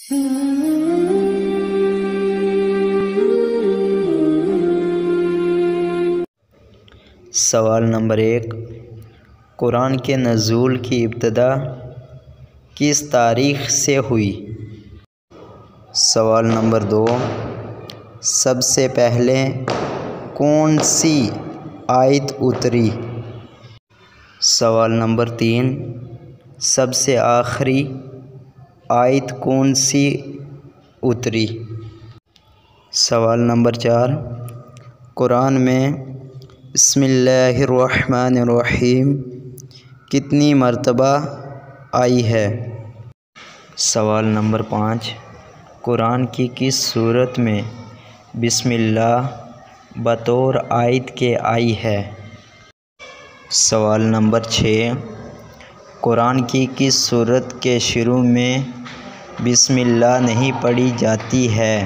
سوال نمبر 1، قرآن کے نزول کی ابتدا کس تاریخ سے ہوئی؟ سوال نمبر 2، سب سے پہلے کون سی آیت اتری؟ سوال نمبر 3، سب سے آخری آیت کون سی اتری؟ سوال نمبر 4، قرآن میں بسم اللہ الرحمن الرحیم کتنی مرتبہ آئی ہے؟ سوال نمبر 5، قرآن کی کس سورت میں بسم اللہ بطور آیت کے آئی ہے؟ سوال نمبر 6، قرآن کی کس سورت کے شروع میں بسم اللہ نہیں پڑھی جاتی ہے؟